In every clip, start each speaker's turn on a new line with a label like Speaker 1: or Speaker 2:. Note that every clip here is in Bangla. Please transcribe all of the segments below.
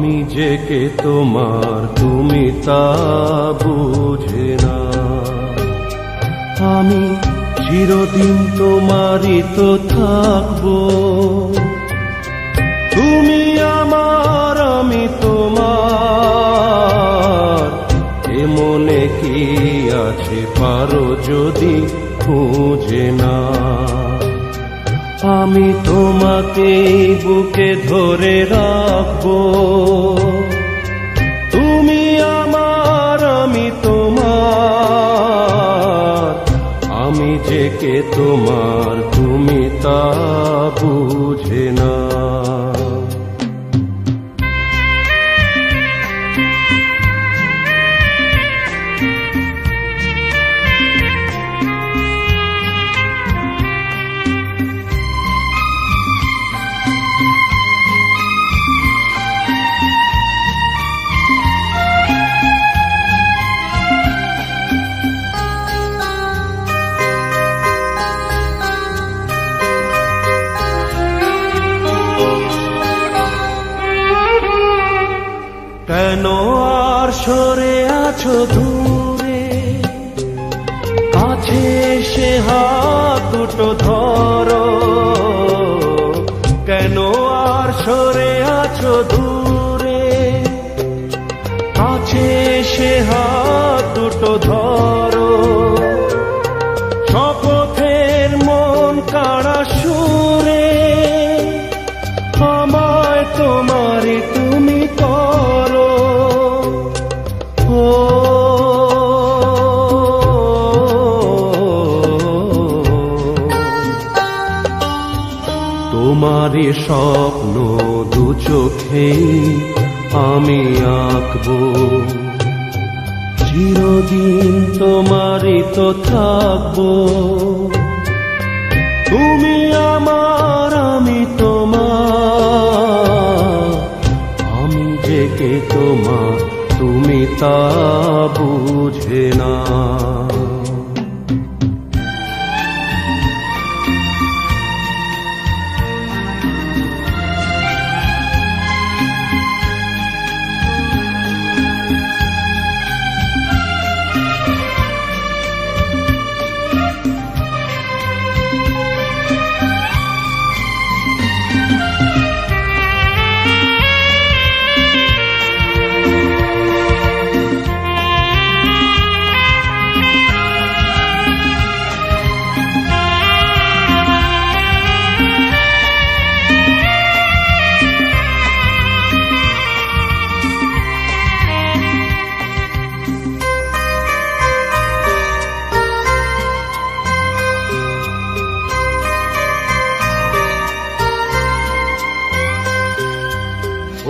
Speaker 1: আমি যে কে তোমার তুমি তা বুঝে না। আমি চিরদিন তোমারই তো থাকবো, তুমি আমার আমি তোমার। এ মনে কি আছে পারো যদি খুঁজে না। আমি তোমাকে বুকে ধরে রাখবো, তুমি আমার আমি তোমার। আমি যে কে তোমার তুমি তা বুঝে না। কেন আর সরে আছো দূরে, কাছে এসে হাত দুটো ধরো। কেন আর সরে আছো দূরে, কাছে এসে হাত দুটো ধরো। শপথের মন কাড়া সুরে আমায় তোমারই তুমি করো। তোমারই স্বপ্ন দু চোখে আমি আঁকবো, চিরদিন তোমারই তো থাকবো। তুমি আমার আমি তোমার। আমি যে কে তোমার তুমি তা বুঝে না।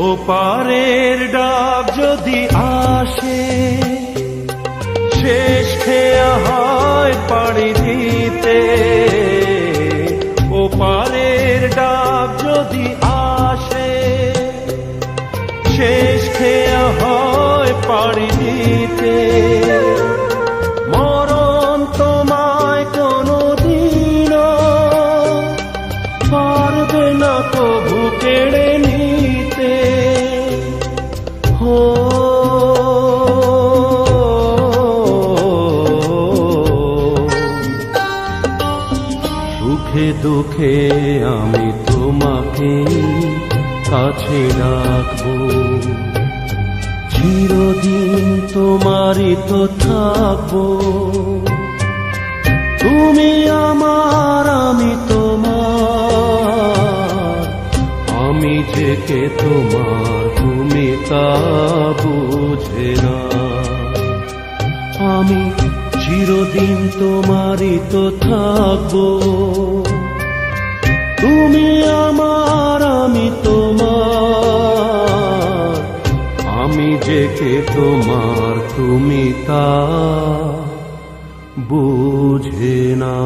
Speaker 1: ও পারের ডাক যদি আসে, শেষ খেয়া হয় পাড়ি দিতে। ও পারের ডাক যদি আসে, শেষ খেয়া হয় পাড়ি দিতে। মরণ তোমায় কোনদিনও পারবে না তবু কেড়ে নিতে। সুখে দুঃখে আমি তোমাকে কাছে রাখবো, চিরদিন তোমারই তো থাকবো। তুমি আমার আমি তোমার। আমি যে কে তোমার তুমি তা বুঝে না। আমি চিরদিন তোমারই তো থাকবো, তুমি আমার আমি তোমার। আমি যে কে তোমার তুমি তা বুঝে না।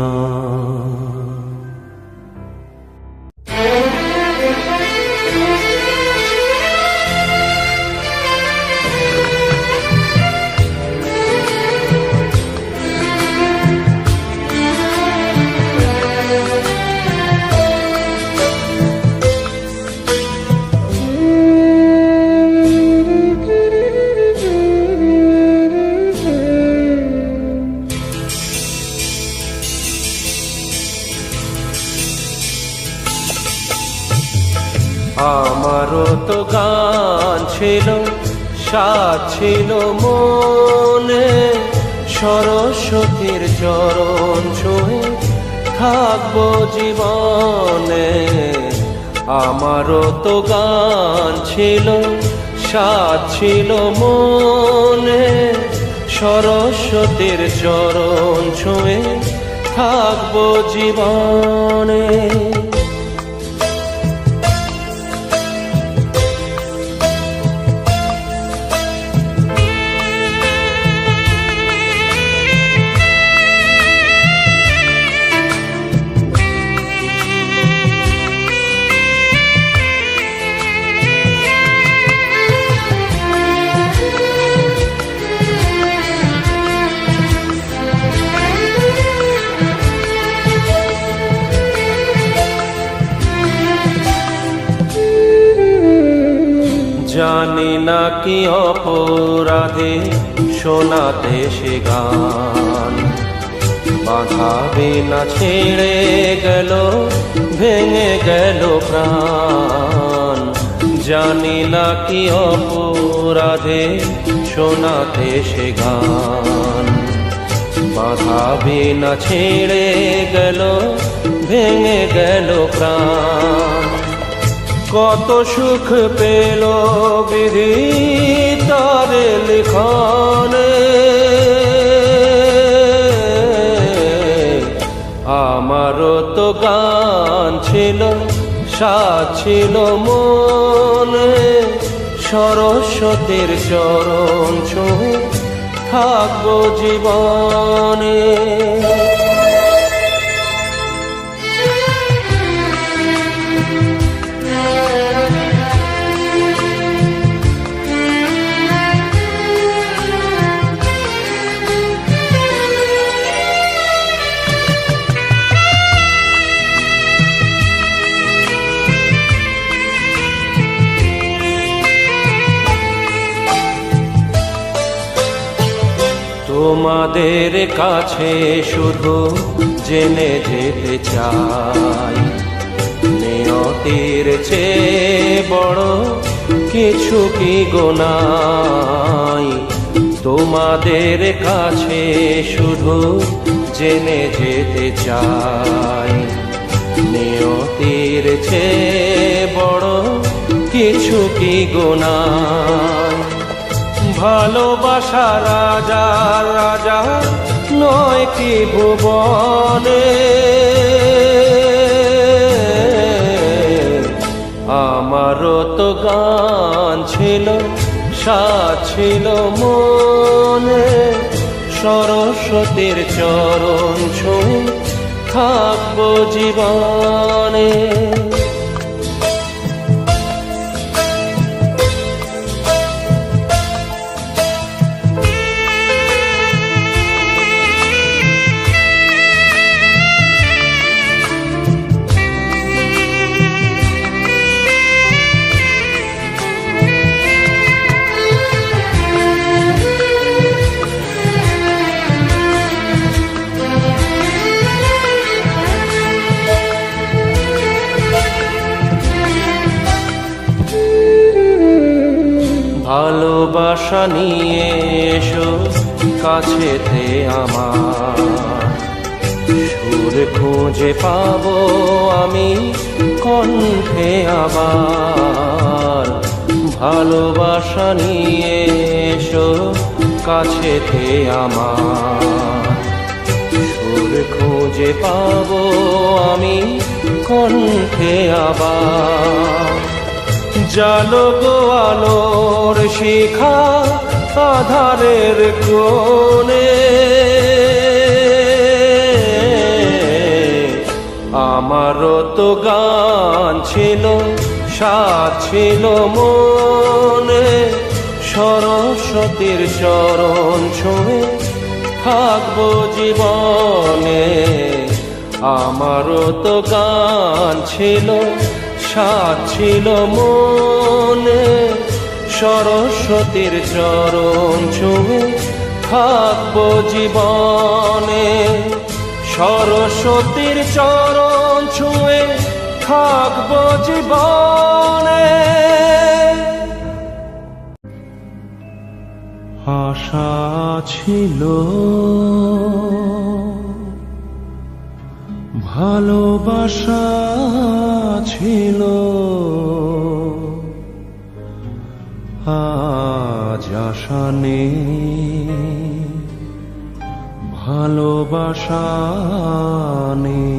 Speaker 1: আমারও তো গান ছিল, সাথ ছিল মনে, সরস্বতীর চরণ ছুঁয়ে থাকবো জীবনে। আমারও তো গান ছিল, সাথ ছিল মনে, সরস্বতীর চরণ ছুঁয়ে থাকবো জীবনে। জানি না কি অপরাধে শোনাতে সে গান, বাঁধাবে না ছেড়ে গেল, ভেঙে গেল প্রাণ। জানি না কি অপরাধে শোনাতে সে গান, বাঁধাবে না ছেড়ে গেল, ভেঙে গেল প্রাণ। কত সুখ পেল বিধি তার লিখনে, আমারও তো গান ছিল, সাথ ছিল মনে, সরস্বতীর চরণ ছুঁয়ে থাকবো জীবনে। তোমাদের কাছে শুধু জেনে যেতে চাই, নিয়তির চেয়ে বড় কিছু কি গোনাই। তোমাদের কাছে শুধু জেনে যেতে চাই, নিয়তির চেয়ে বড় কিছু কি গোনাই। ভালোবাসা রাজা রাজা নয় কি ভুবনে, আমারও তো গান ছিল, সাথ ছিল মনে, সরস্বতীর চরণ ছুঁয়ে থাকবো জীবনে। ভালোবাসা নিয়ে এসো কাছেতে আমার, সুর খুঁজে পাবো আমি কণ্ঠে আবার। ভালোবাসা নিয়ে এসো কাছেতে আমার, সুর খুঁজে পাবো আমি কণ্ঠে আবার। জালো গো আলোর শিখা আধারের কোণে, আমারও তো গান ছিল, সাথ ছিল মনে, সরস্বতীর চরণ ছুঁয়ে থাকবো জীবনে। আমারও তো গান ছিল, সাথ ছিল মনে, সরস্বতীর চরণ ছুঁয়ে থাকবো জীবনে। সরস্বতীর চরণ ছুঁয়ে থাকবো জীবনে। ছিল, ভালোবাসা ছিল, আজ আশা নেই, ভালোবাসা নেই।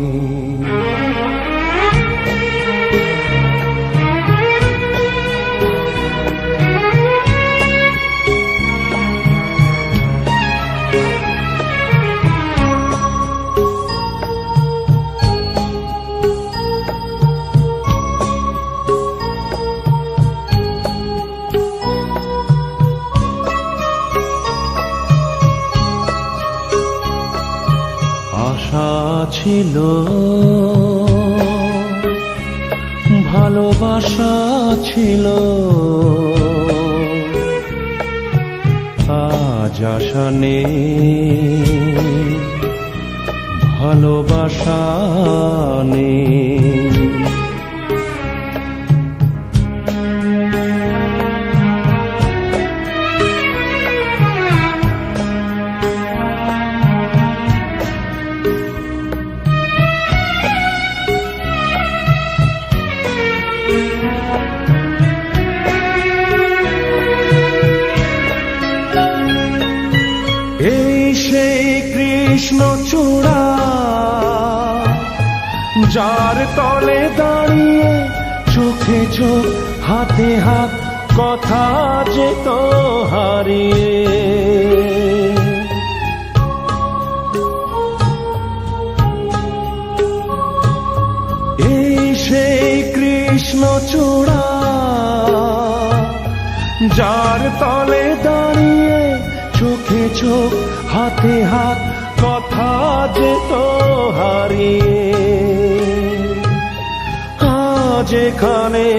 Speaker 1: আশা ছিল, ভালোবাসা ছিল, আজ আশা নেই, ভালোবাসা নেই। এই সেই কৃষ্ণচূড়া, যার তলে দাঁড়িয়ে চোখে চোখ হাতে হাত কথা যেত হারিয়ে। এই সেই কৃষ্ণচূড়া, যার তলে দাঁড়িয়ে চোখে চোখ হাতে হাত কথা যেত হারিয়ে। আজ এখানে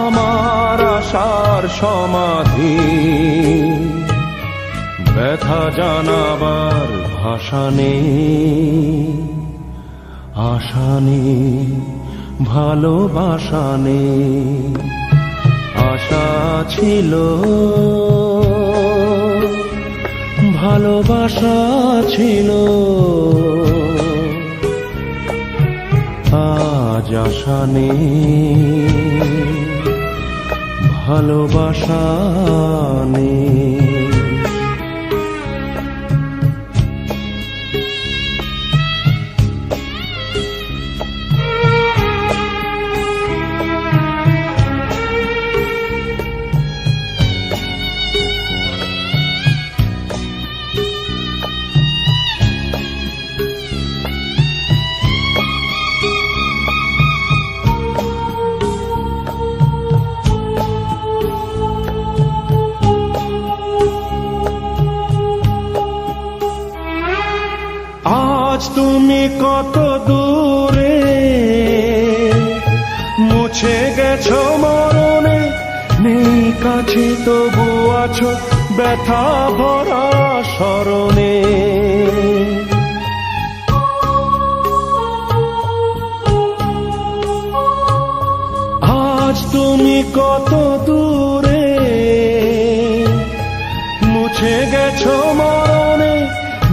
Speaker 1: আমার আশার সমাধি, ব্যথা জানাবার ভাষা নেই, আশা নেই, ভালোবাসা নেই। আশা ছিল, ভালোবাসা ছিল, আজ আশা নেই, ভালোবাসা নেই। আজ তুমি কত দূরে, মুছে গেছো মরণে, নেই কাছে তবু আছো ব্যথা ভরা স্মরণে। আজ তুমি কত দূরে, মুছে গেছো মরণে,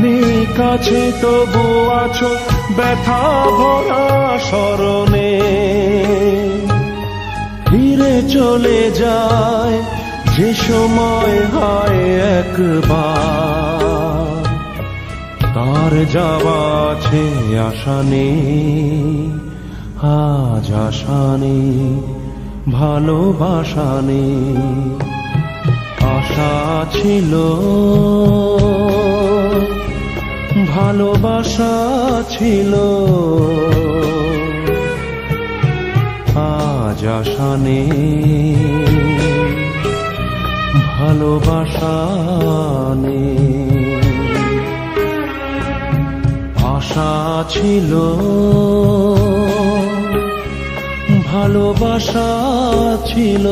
Speaker 1: নেই কাছে তবু আছো ব্যথা ভরা স্মরণে। ফিরে চলে যায় যে সময় হয় একবার, তার যাওয়া আছে আশা নেই, আজ আশা নেই, ভালোবাসা নেই। আশা ছিল, ভালোবাসা ছিল, আজ আশা নেই, ভালোবাসা নেই। আশা ছিল, ভালোবাসা ছিল,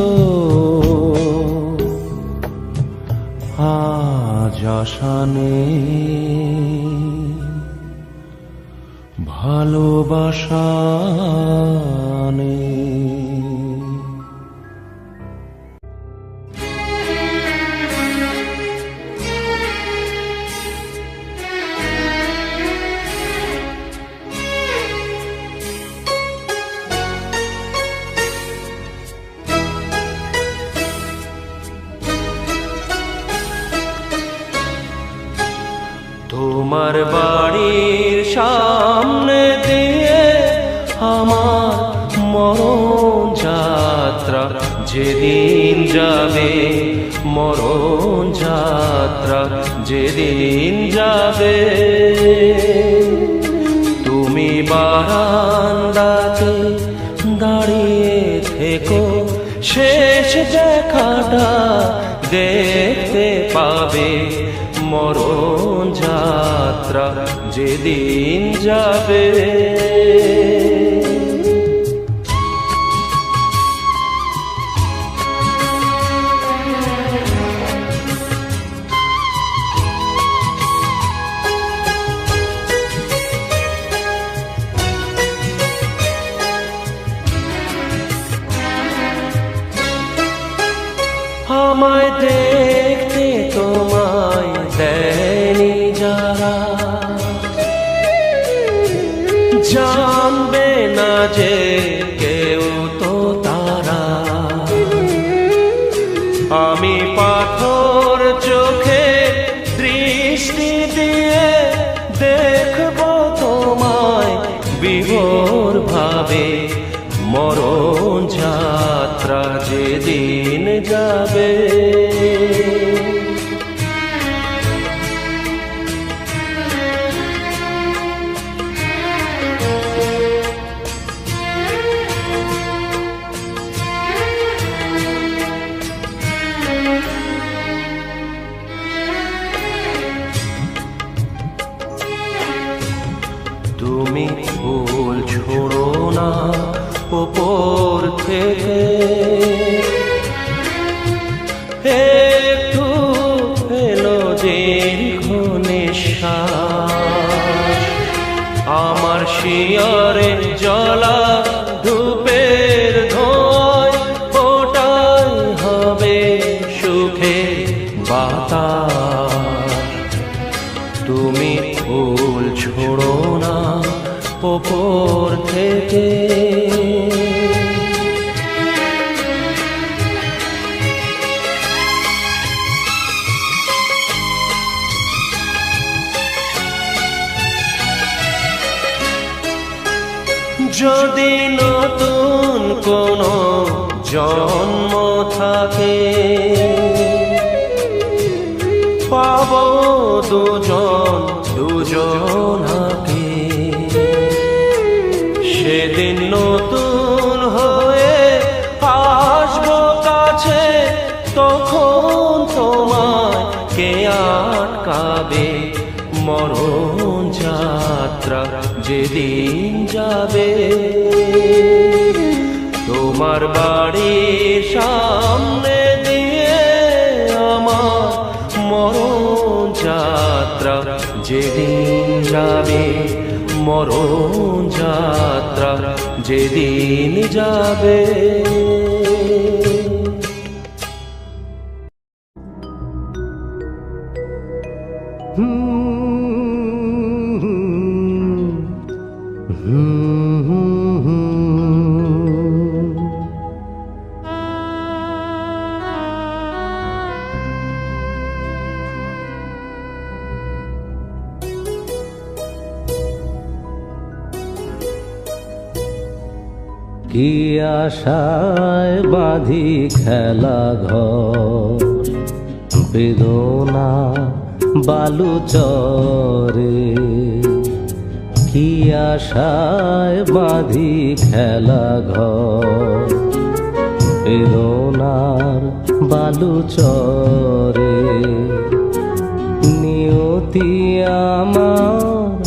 Speaker 1: আজ আশা নেই, ভালোবাসা নেই। তোমার বাড়ির সামনে দিয়ে আমার মরণ যাত্রা যেদিন যাবে, মরণ যাত্রা যেদিন যাবে। তুমি বারান্দাতে দাঁড়িয়ে থেকো, শেষ দেখাটা দেখতে পাবে, মরণ যাত্রা যেদিন যাবে। আমায় দেখতে তোমায় দেয়নি যারা, জানবে না যে কেউ তো তারা। আমি পাথর চোখে দৃষ্টি দিয়ে দেখব তোমায় বিভোর ভাবে, মরণ যাত্রা যেদিন যাবে। তুমি ফুল ছোড়ো না উপর থেকে, একটু এলো দীর্ঘ নিঃশ্বাস। আমার শিয়রে জ্বলা ধূপের ধোঁয়ায় ওটাই হবে সুখে বাতাস। তুমি ফুল ছোড়ো না উপর থেকে, যদি নতুন কোনো জন্ম থাকে, পাবো দুজন দুজনাকে। সেদিন নতুন হয়ে আসবো কাছে, তখন তোমায় কে আটকাবে, মরণ যাত্রা যেদিন যাবে। তোমার বাড়ির সামনে দিয়ে আমার মরণ যাত্রা যেদিন যাবে, মরণ যাত্রা যেদিন যাবে।
Speaker 2: কি আশায় বাঁধি খেলা ঘর, বেদনা বালু চরে। কি আশায় বাঁধি খেলা ঘর, বেদনার বালু চরে। নিয়তি আমার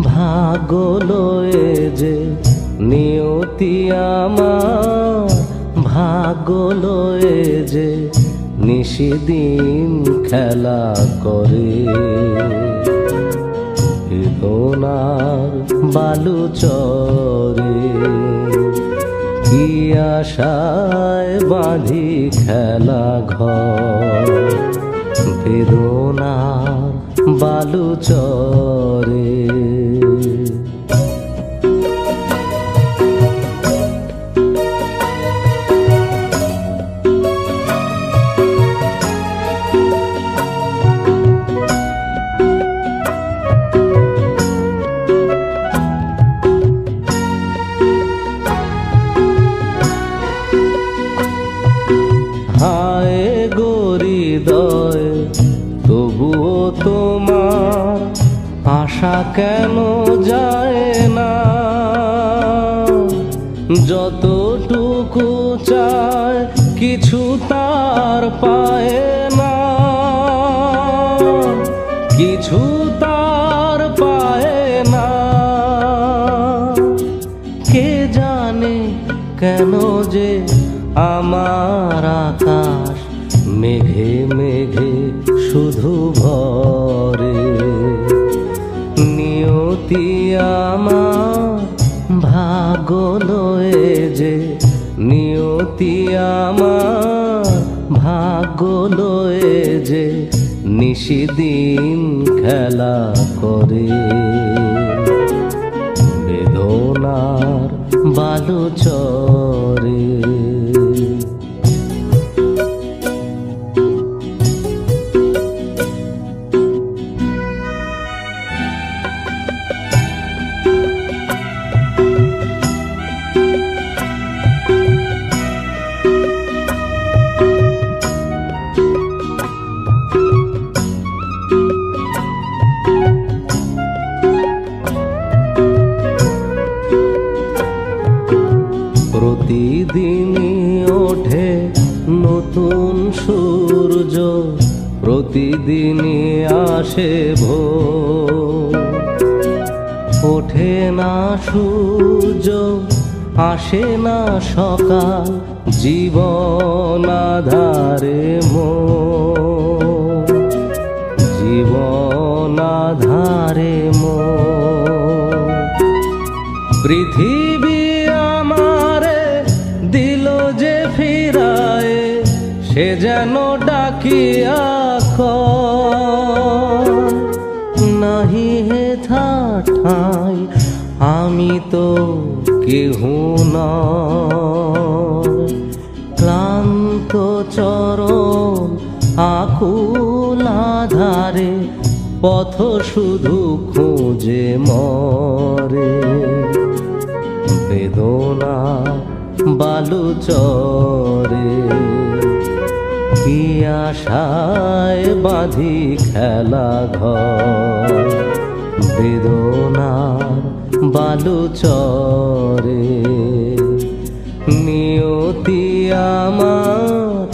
Speaker 2: ভাগ্য লয়ে যে, নিয়তি আমার ভাগ্য লয়ে যে, নিশিদিন খেলা করে। বেদনার বালু চরে। কি আশায় বাঁধি খেলা ঘর, বেদনার বালু চরে। আশা কেন যায় না, যতটুকু চায় কিছু তার পায় না, কিছু তার পায় না। কে জানে কেন যে আমার আকাশ মেঘে মেঘে শুধু ভরে, নিয়তি আমার ভাগ্য লয়ে যে, নিয়তি আমার ভাগ্য লয়ে যে নিশিদিন খেলা করে। বেদনার বালু চরে, প্রতিদিনই ওঠে নতুন সূর্য, প্রতিদিনই আসে ভোর। ওঠে না সূর্য, আসে না সকাল, জীবন আধারে মোর, জীবন আধারে মোর। পৃথিবী আমারে দিল যে ফিরায়, সে যেন ডাকিয়া কয়, নাহি হে ঠাই আমি তো কেহু নয়। ক্লান্ত চরণ আকুল আধারে পথ শুধু খুঁজে মরে। বেদনা বালু চরে, কি আশায় বাঁধি খেলা ঘর। বেদনার বালু চরে, নিয়তি আমার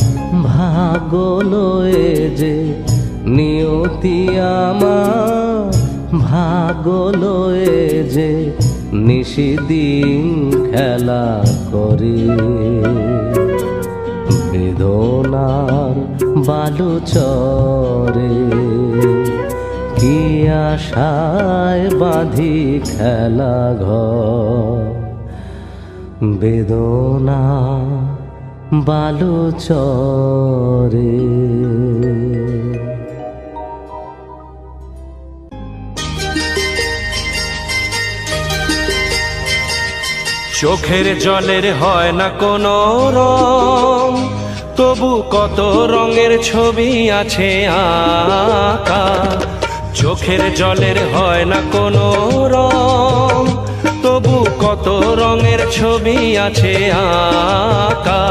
Speaker 2: ভাগ্য লয়ে যে, নিয়তি আমার ভাগ্য লয়ে যে নিশিদিন খেলা করে। বেদনার বালু চরে, কি আশায় বাঁধি খেলা ঘর। বেদনা বালু চরে।
Speaker 1: চোখের জলের হয় না কোনো রং, তবু কত রঙের ছবি আছে আঁকা। চোখের জলের হয় না কোনো রং, তবু কত রঙের ছবি আছে আঁকা।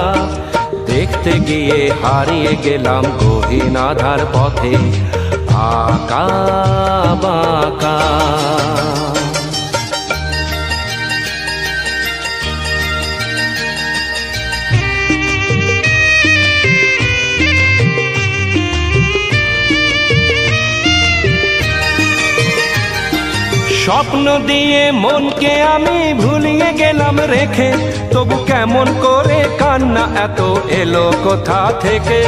Speaker 1: দেখতে গিয়ে হারিয়ে গেলাম গহীন আধার পথে, আঁকা বাঁকা। স্বপ্ন দিয়ে মনকে আমি ভুলিয়ে গেলাম রেখে, তবু কেমন করে কান্না এত এলো কোথা থেকে।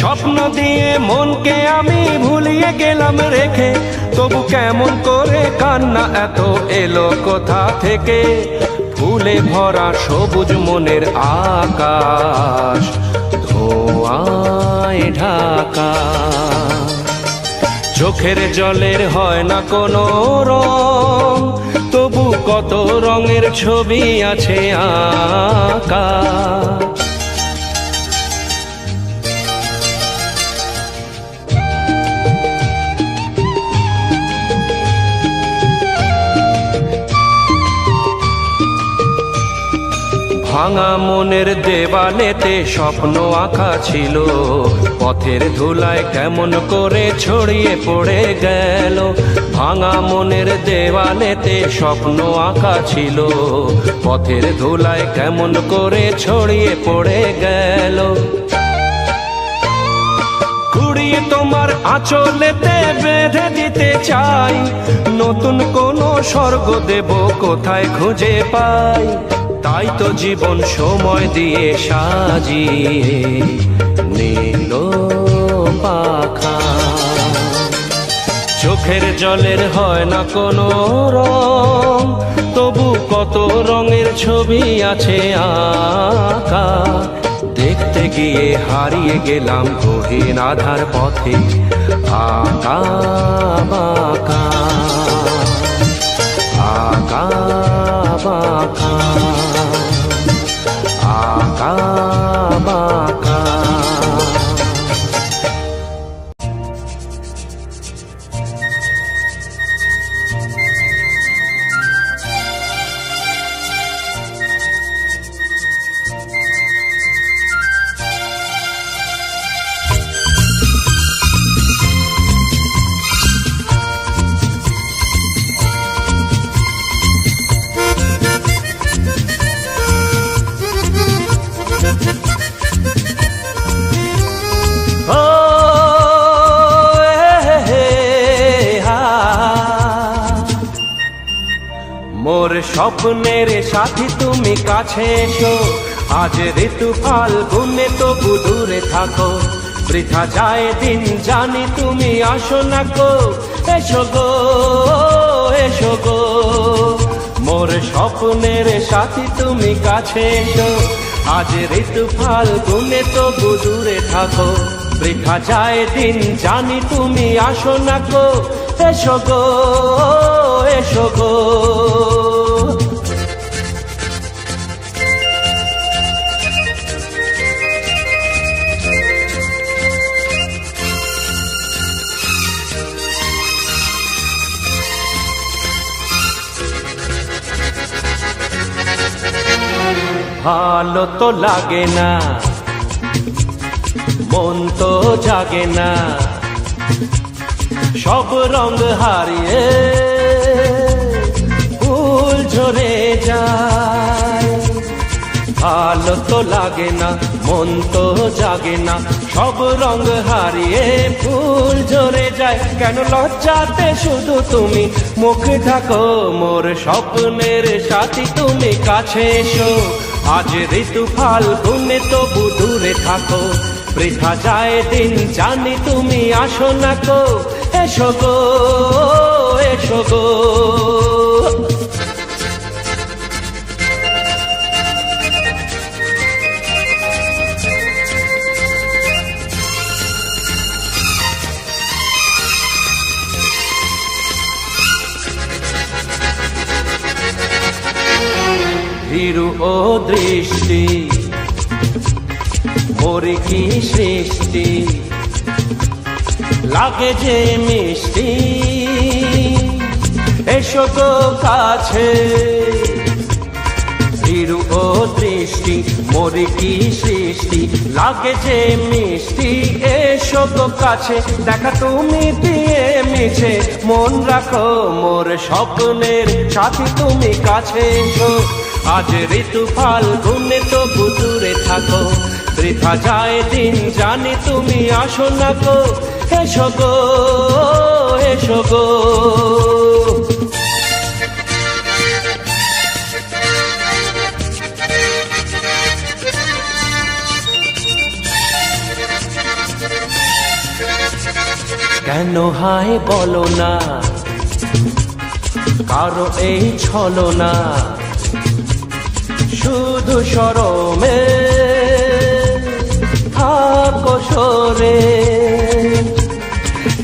Speaker 1: স্বপ্ন দিয়ে মনকে আমি ভুলিয়ে গেলাম রেখে, তবু কেমন করে কান্না এত এলো কোথা থেকে। ফুলে ভরা সবুজ মনের আকাশ ধোঁয়ায় ঢাকা। চোখের জলের হয় না কোনো রং, তবু কত রঙের ছবি আছে আঁকা। ভাঙা মনের দেওয়ালেতে স্বপ্ন আঁকা ছিল, পথের ধুলায় কেমন করে ছড়িয়ে পড়ে গেল। ভাঙা মনের দেওয়ালেতে স্বপ্ন আঁকা ছিল, পথের ধুলায় কেমন করে ছড়িয়ে পড়ে গেল। কুড়িয়ে তোমার আঁচলেতে বেঁধে দিতে চাই, নতুন কোনো স্বর্গ দেব কোথায় খুঁজে পাই। তাই তো জীবন সময় দিয়ে সাজিয়ে নীল পাখা। চোখের জলের হয় না কোনো রং, তবু কত রঙের ছবি আছে আঁকা। দেখতে গিয়ে হারিয়ে গেলাম গহীন আধার পথে আঁকা বাঁকা, আঁকা বাঁকা, আঁকা বাঁকা। মোর স্বপ্নের সাথী তুমি কাছে এসো, আজ ঋতু ফাল্গুনে তবু দূরে থাকো। বৃথা যায় দিন জানি তুমি আসো না গো, এসো গো এসো গো। মোর স্বপ্নের সাথী তুমি কাছে এসো, আজ ঋতু ফাল্গুনে তবু দূরে থাকো। বৃথা যায় দিন জানি তুমি আসো না গো, এসো গো এসো গো। ভালো তো লাগে না, মন তো জাগে না, সব রঙ হারিয়ে ফুল ঝরে যায়। ভালো তো লাগে না, মন তো জাগে না, সব রঙ হারিয়ে ফুল ঝরে যায়। কেন লজ্জাতে শুধু তুমি মুখ ঢাকো, মোর স্বপ্নের সাথী তুমি কাছে এসো। আজ ঋতু ফাল্গুনে তবু দূরে থাকো, বৃথা যায় দিন জানি তুমি আসো না গো, এসো গো এসো গো। ভীরু ও দৃষ্টি মোরে কি সৃষ্টি, লাগে যে মিষ্টি, এসো গো কাছে। ভীরু ও দৃষ্টি মোরে কি সৃষ্টি, লাগে যে মিষ্টি, এসো গো কাছে। দেখা তুমি দিয়ে মিছে মন রাখো, মোর স্বপ্নের সাথী তুমি কাছে এসো। আজ ঋতু ফাল্গুনে তবু দূরে থাকো, বৃথা যায় দিন জানি তুমি আসো না গো, এসো গো এসো গো। কেন হায় বলো না, কারো এই ছলনা, শুধু শরমে থাকো সরে।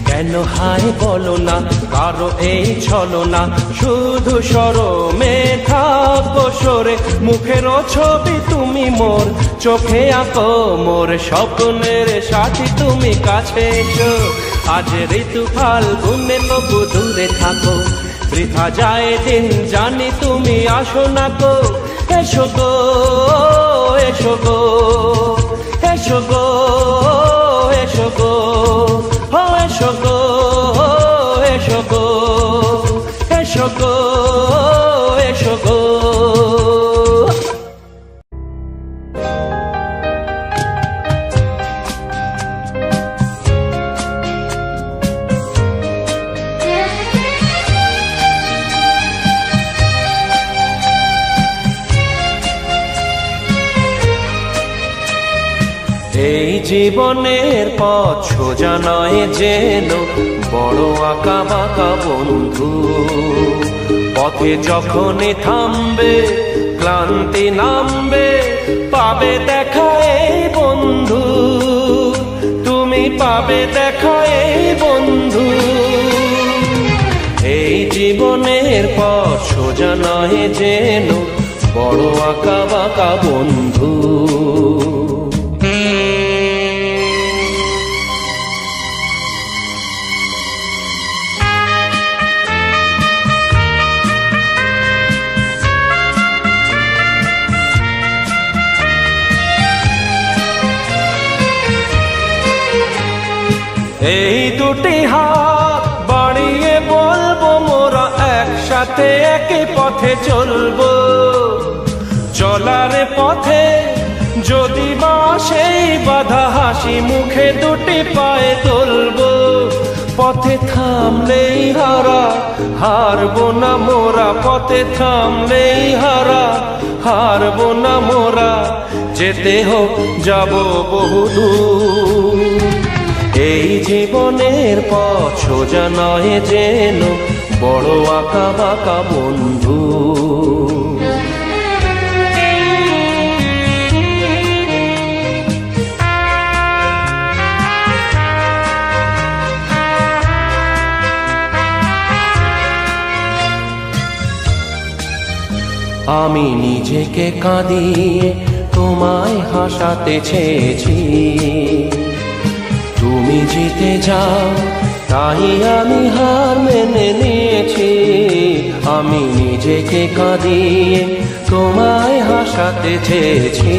Speaker 1: কেন হায় বলো না, কারো এই ছলনা, শুধু শরমে থাকো সরে। মুখের ছবি তুমি মোর চোখে আঁকো, মোর স্বপ্নের সাথী তুমি কাছে এসো। আজ ঋতু ফাল্গুনে তবু দূরে থাকো, বৃথা যায় দিন জানি তুমি আসো না গো, এসো গো এসো গো এসো গো এসো গো ও এসো গো এসো গো এসো গো এসো গো। এই জীবনের পথ সোজা নয় যেন বড় আঁকা বাঁকা বন্ধু, পথে যখনই থামবে ক্লান্তি নামবে পাবে দেখা এই বন্ধু, তুমি পাবে দেখা এই বন্ধু। এই জীবনের পথ সোজা নয় যেন বড় আঁকা বাঁকা বন্ধু। এই দুটি হাত বাড়িয়ে বলবো মোরা একসাথে একই পথে চলবো, চলার পথে যদি বা সেই বাধা হাসি মুখে দুটি পায়ে তুলবো, পথে থামলেই হারা হারবো না মোরা, পথে থামলেই হারা হারবো না মোরা, যেতে হোক যাবো বহুদূর। এই জীবনের পথ সোজা নয় যেন বড় আঁকা বাঁকা বন্ধু। আমি নিজেকে কাঁদিয়ে তোমায় হাসাতে চেয়েছি, তুমি জিতে যাও তাই আমি হার মেনে নিয়েছি। আমি নিজেকে কাঁদিয়ে তোমায় হাসাতে চেয়েছি,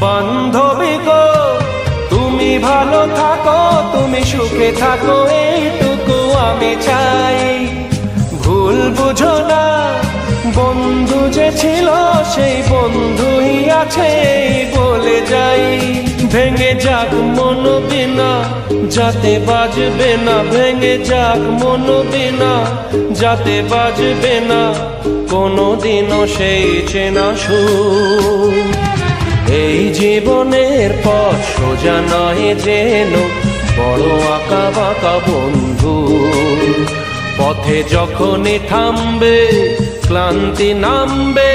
Speaker 1: বান্ধবী গো তুমি ভালো থাকো, তুমি সুখে থাকো এইটুকু আমি চাই। ভুল বুঝো না বন্ধু যে ছিল সেই বন্ধুই আছে বলে যাই। ভেঙে যাক মন বিনা যাতে বাজবে না, ভেঙে যাক মন বিনা যাতে বাজবে না কোনোদিনও সেই চেনা সুর। এই জীবনের পথ সোজা নয় যেন বড় আঁকা বাঁকা বন্ধু, পথে যখনই থামবে ক্লান্তি নামবে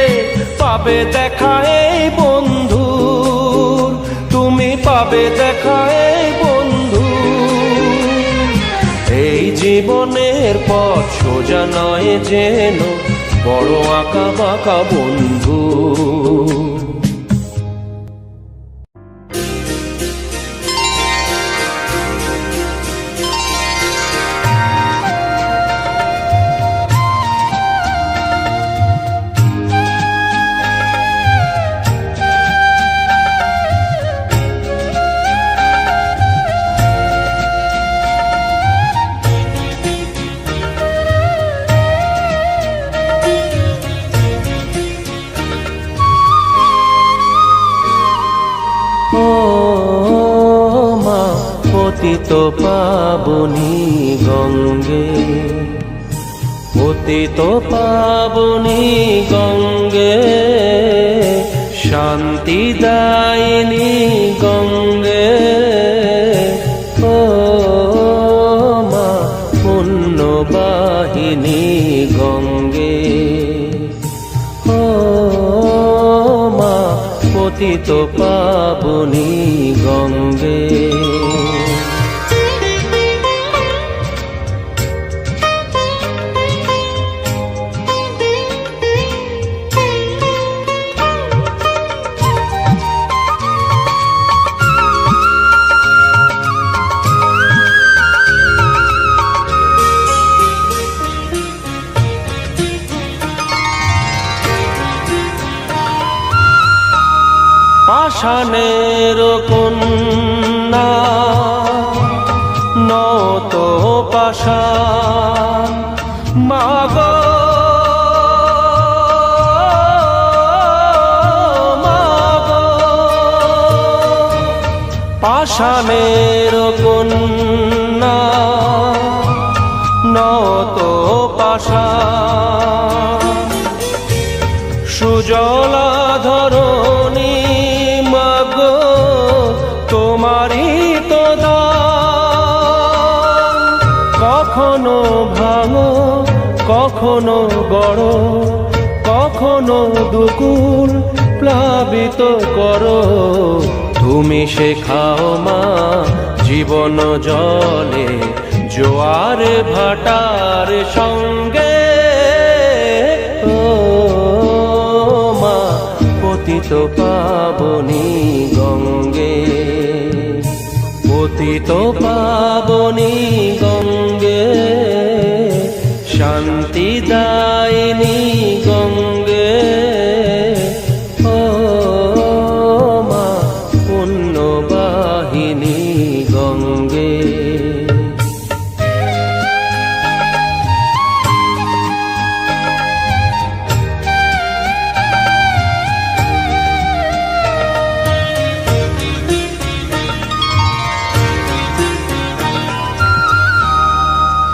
Speaker 1: পাবে দেখা এই বন্ধু, তুমি পাবে দেখা এই বন্ধু। এই জীবনের পথ সোজা নয় যেন বড় আঁকা বাঁকা বন্ধু। পতিত পাবনী গঙ্গে, পতিত পাবনী গঙ্গে, শান্তি দায়িনী গঙ্গে। ও মা পুণ্যবাহিনী গঙ্গে, ও মা পতিত পাবনী গঙ্গে। পাষাণের কন্যা নত পাষাণ মাগো পাষাণের কন্যা নত পাষাণ সুজলা ধরণী মাগো তোমারই তো দান কখনো ভাঙো কখনো গড়ো কখনো দুকুল প্লাবিত করো তুমি শেখাও মা জীবন জলে জোয়ার ভাটার সঙ্গে ও মা পতিত পাবনী গঙ্গে পতিত পাবনী গঙ্গে শান্তি দায়িনী গঙ্গে ও মা পুণ্যবাহিনী গঙ্গে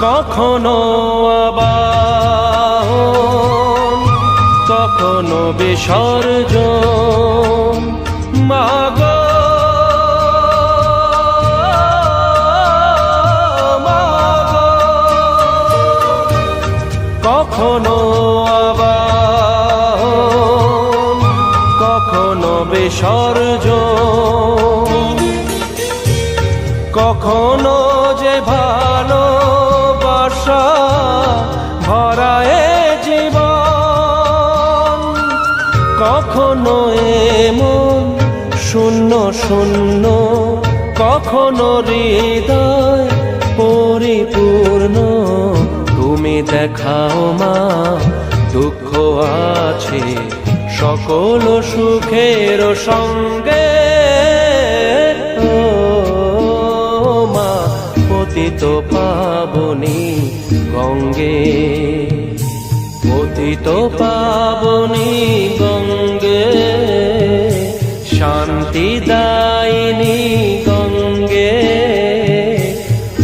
Speaker 1: কখনো আবাহন কখনো বিসর্জন মাগো মাগো কখনো আবাহন কখনো বিসর্জন কখনো যে ভালো ভরায় জীবন কখনো এমন শূন্য শূন্য কখনো হৃদয় পরিপূর্ণ তুমি দেখাও মা দুঃখ আছে সকল সুখের সঙ্গে ও মা পতিত পাবনী গঙ্গে পতিত পাবনী গঙ্গে শান্তি দায়িনী গঙ্গে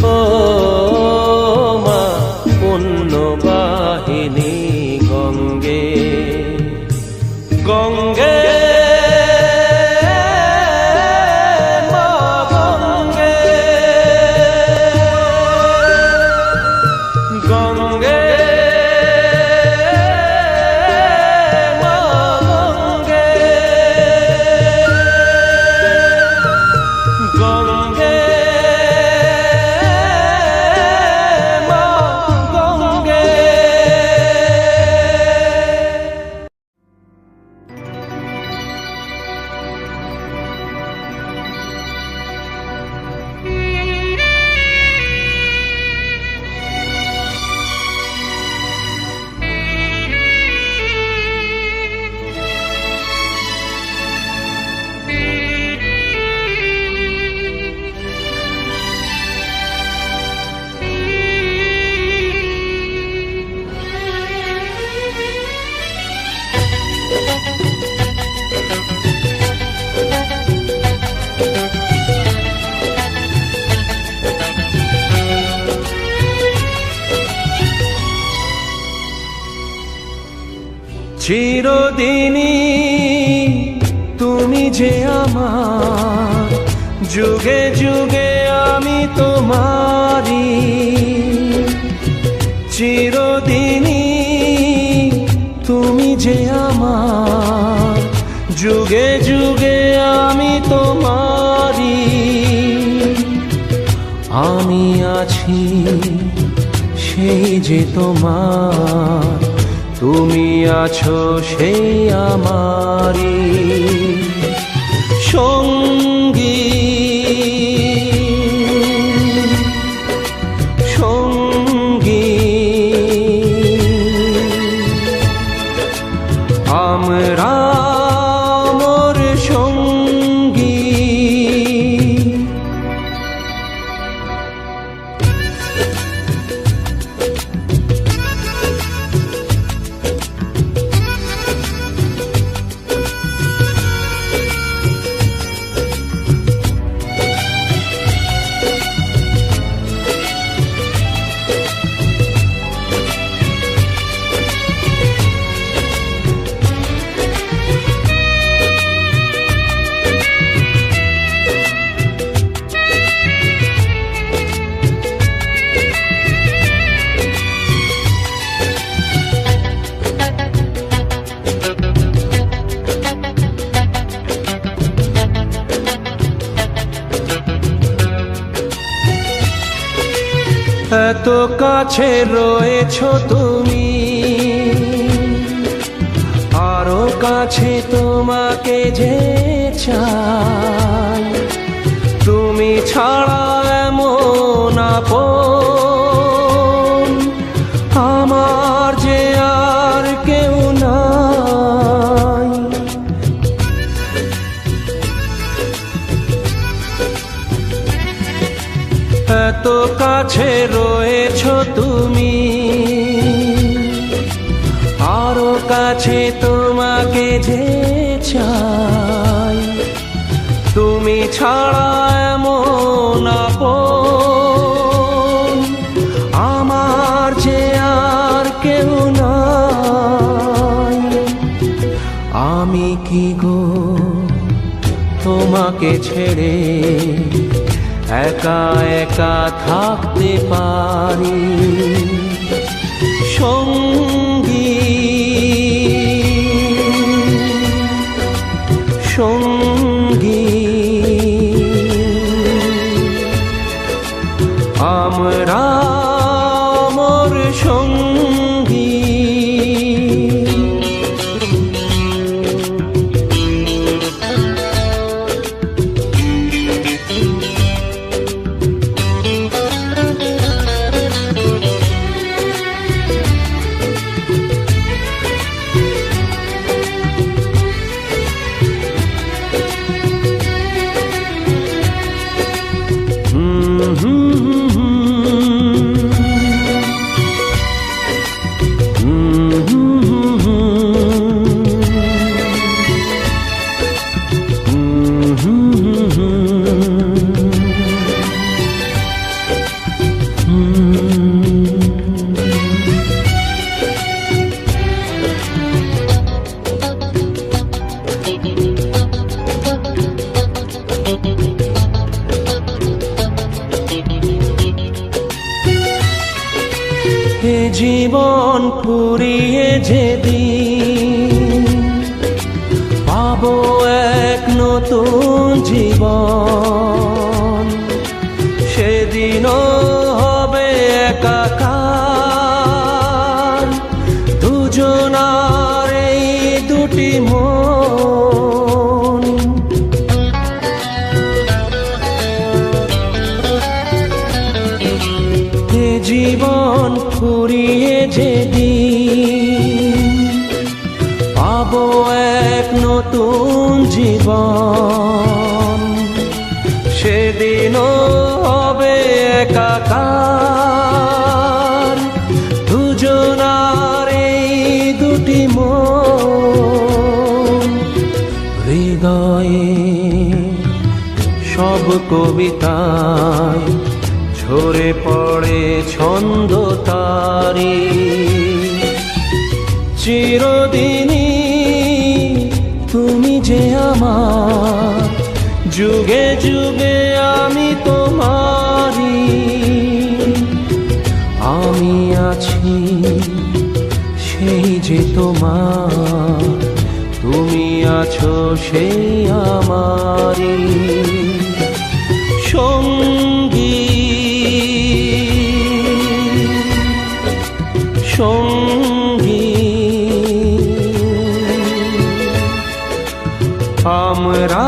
Speaker 1: ও মা পুণ্যবাহিনী গঙ্গে গঙ্গে চিরদিনই তুমি যে আমার যুগে যুগে আমি তোমারি চিরদিনই তুমি যে আমার যুগে যুগে আমি তোমারি আমি আছি সেই যে তোমার তুমি আছো সেই আমারি সঙ্গী সঙ্গী আমরা মোর সঙ্গী এত কাছে রয়েছো তুমি, আরো কাছে তোমাকে যে চাই। তুমি ছাড়া এমন আপন আমার যে আর কেউ নাই। এত কাছে রয়েছো তুমি, আরো কাছে তোমাকে যে চাই। তুমি ছাড়া এমন আপন আমার যে আর কেউ নাই। আমি কি গো তোমাকে ছেড়ে একা একা থাকতে পারি? সঙ্গী সঙ্গী আমরা মোর সঙ্গী। জীবন ফুরিয়ে যেদিন পাবো এক নতুন জীবন, সেদিনও হবে একাকার দুজনার এই দুটি মন। জীবন ফুরিয়ে যেদিন পাবো এক নতুন জীবন, সেদিনও হবে একাকার দুজনার এই দুটি মন। হৃদয়ে সব কবিতায় ঝরে পড়ে ছন্দ তারি, চিরদিনই তুমি যে আমার, যুগে যুগে আমি তোমারি। আমি আছি সেই যে তোমার, তুমি আছো সেই আমারি। সঙ্গী সঙ্গী আমরা